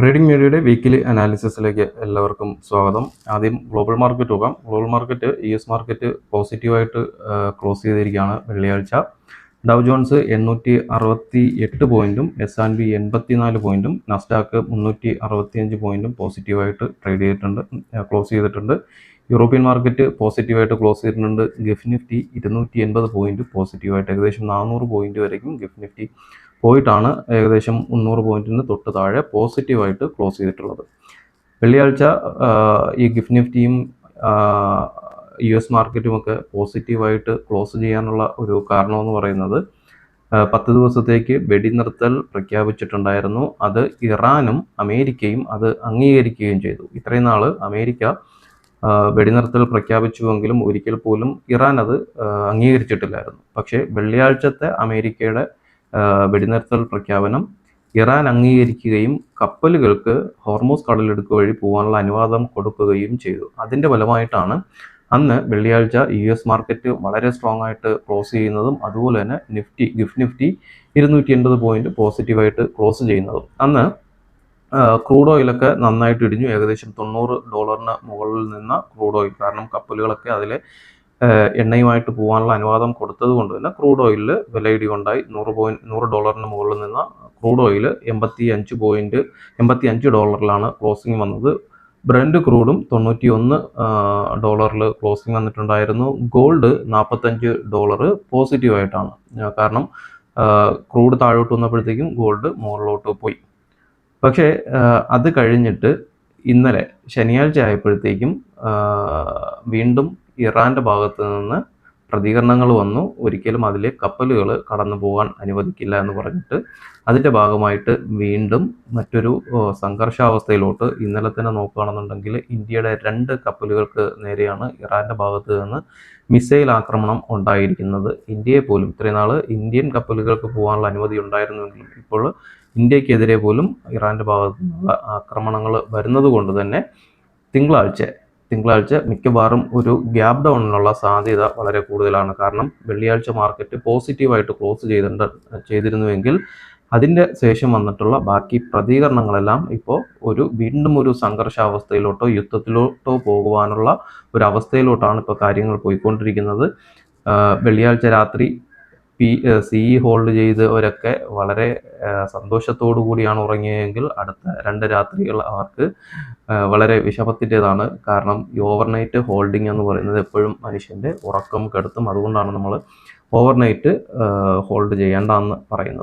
Trading മീഡിയയുടെ weekly അനാലിസിസിലേക്ക് എല്ലാവർക്കും സ്വാഗതം. ആദ്യം ഗ്ലോബൽ മാർക്കറ്റ് നോക്കാം. ഗ്ലോബൽ മാർക്കറ്റ് US മാർക്കറ്റ് പോസിറ്റീവായിട്ട് ക്ലോസ് ചെയ്തിരിക്കുകയാണ് വെള്ളിയാഴ്ച. ഡൗ ജോൺസ് 868 പോയിന്റും S&P 84 പോയിന്റും നസ്ഡാക്ക് 365 പോയിന്റും പോസിറ്റീവായിട്ട് ക്ലോസ് ചെയ്തിട്ടുണ്ട്. യൂറോപ്യൻ മാർക്കറ്റ് പോസിറ്റീവായിട്ട് ക്ലോസ് ചെയ്തിട്ടുണ്ട്. ഗിഫ് നിഫ്റ്റി 280 പോയിന്റ് പോസിറ്റീവായിട്ട് ഏകദേശം 400 പോയിന്റ് വരയ്ക്കും ഗിഫ് നിഫ്റ്റി പോയിട്ടാണ് ഏകദേശം 300 പോയിന്റിന് തൊട്ട് താഴെ പോസിറ്റീവായിട്ട് ക്ലോസ് ചെയ്തിട്ടുള്ളത്. വെള്ളിയാഴ്ച ഈ ഗിഫ് നിഫ്റ്റിയും US മാർക്കറ്റുമൊക്കെ പോസിറ്റീവായിട്ട് ക്ലോസ് ചെയ്യാനുള്ള ഒരു കാരണമെന്ന് പറയുന്നത് 10 ദിവസത്തേക്ക് വെടിനിർത്തൽ പ്രഖ്യാപിച്ചിട്ടുണ്ടായിരുന്നു. അത് ഇറാനും അമേരിക്കയും അത് അംഗീകരിക്കുകയും ചെയ്തു. ഇത്രയും നാൾ അമേരിക്ക വെടിനിർത്തൽ പ്രഖ്യാപിച്ചുവെങ്കിലും ഒരിക്കൽ പോലും ഇറാൻ അത് അംഗീകരിച്ചിട്ടില്ലായിരുന്നു. പക്ഷേ വെള്ളിയാഴ്ചത്തെ അമേരിക്കയുടെ വെടിനിർത്തൽ പ്രഖ്യാപനം ഇറാൻ അംഗീകരിക്കുകയും കപ്പലുകൾക്ക് ഹോർമൂസ് കടലിടുക്ക് വഴി പോകാനുള്ള അനുവാദം കൊടുക്കുകയും ചെയ്തു. അതിൻ്റെ ഫലമായിട്ടാണ് അന്ന് വെള്ളിയാഴ്ച US മാർക്കറ്റ് വളരെ സ്ട്രോങ് ആയിട്ട് ക്ലോസ് ചെയ്യുന്നതും അതുപോലെ തന്നെ ഗിഫ് നിഫ്റ്റി 280 പോയിന്റ് പോസിറ്റീവായിട്ട് ക്ലോസ് ചെയ്യുന്നതും. അന്ന് ക്രൂഡ് ഓയിലൊക്കെ നന്നായിട്ട് ഇടിഞ്ഞു. ഏകദേശം $90 മുകളിൽ നിന്ന ക്രൂഡ് ഓയിൽ, കാരണം കപ്പലുകളൊക്കെ അതിലെ എണ്ണയുമായിട്ട് പോകാനുള്ള അനുവാദം കൊടുത്തത് കൊണ്ട് തന്നെ ക്രൂഡ് ഓയിലിൽ വിലയിടി ഉണ്ടായി. $100 മുകളിൽ നിന്ന ക്രൂഡ് ഓയിൽ $85 ക്ലോസിംഗ് വന്നത്. ബ്രന്റ് ക്രൂഡും $91 ക്ലോസിംഗ് വന്നിട്ടുണ്ടായിരുന്നു. ഗോൾഡ് $45 പോസിറ്റീവായിട്ടാണ്, കാരണം ക്രൂഡ് താഴോട്ട് വന്നപ്പോഴത്തേക്കും ഗോൾഡ് മുകളിലോട്ട് പോയി. പക്ഷേ അത് കഴിഞ്ഞിട്ട് ഇന്നലെ ശനിയാഴ്ച ആയപ്പോഴത്തേക്കും വീണ്ടും ഇറാൻ്റെ ഭാഗത്ത് നിന്ന് പ്രതികരണങ്ങൾ വന്നു. ഒരിക്കലും അതിലെ കപ്പലുകൾ കടന്നു പോകാൻ അനുവദിക്കില്ല എന്ന് പറഞ്ഞിട്ട് അതിൻ്റെ ഭാഗമായിട്ട് വീണ്ടും മറ്റൊരു സംഘർഷാവസ്ഥയിലോട്ട് ഇന്നലെ തന്നെ നോക്കുകയാണെന്നുണ്ടെങ്കിൽ ഇന്ത്യയുടെ 2 കപ്പലുകൾക്ക് നേരെയാണ് ഇറാൻ്റെ ഭാഗത്ത് നിന്ന് മിസൈൽ ആക്രമണം ഉണ്ടായിരിക്കുന്നത്. ഇന്ത്യയെ പോലും ഇത്രയും നാൾ ഇന്ത്യൻ കപ്പലുകൾക്ക് പോകാനുള്ള അനുമതി ഉണ്ടായിരുന്നുവെങ്കിലും ഇപ്പോൾ ഇന്ത്യക്കെതിരെ പോലും ഇറാൻ്റെ ഭാഗത്തു നിന്നുള്ള ആക്രമണങ്ങൾ വരുന്നത് കൊണ്ട് തന്നെ തിങ്കളാഴ്ച മിക്കവാറും ഒരു ഗ്യാപ് ഡൗണിനുള്ള സാധ്യത വളരെ കൂടുതലാണ്. കാരണം വെള്ളിയാഴ്ച മാർക്കറ്റ് പോസിറ്റീവായിട്ട് ക്ലോസ് ചെയ്തിരുന്നുവെങ്കിൽ അതിൻ്റെ ശേഷം വന്നിട്ടുള്ള ബാക്കി പ്രതികരണങ്ങളെല്ലാം ഇപ്പോൾ വീണ്ടും ഒരു സംഘർഷാവസ്ഥയിലോട്ടോ യുദ്ധത്തിലോട്ടോ പോകുവാനുള്ള ഒരു അവസ്ഥയിലോട്ടാണ് ഇപ്പോൾ കാര്യങ്ങൾ പോയിക്കൊണ്ടിരിക്കുന്നത്. വെള്ളിയാഴ്ച രാത്രി CE ഹോൾഡ് ചെയ്തവരൊക്കെ വളരെ സന്തോഷത്തോടു കൂടിയാണ് ഉറങ്ങിയതെങ്കിൽ അടുത്ത 2 രാത്രികൾ അവർക്ക് വളരെ വിഷമത്തിൻ്റെതാണ്. കാരണം ഈ ഓവർനൈറ്റ് ഹോൾഡിംഗ് എന്ന് പറയുന്നത് എപ്പോഴും മനുഷ്യൻ്റെ ഉറക്കം കെടുത്തും. അതുകൊണ്ടാണ് നമ്മൾ ഓവർനൈറ്റ് ഹോൾഡ് ചെയ്യേണ്ടെന്ന് പറയുന്നത്.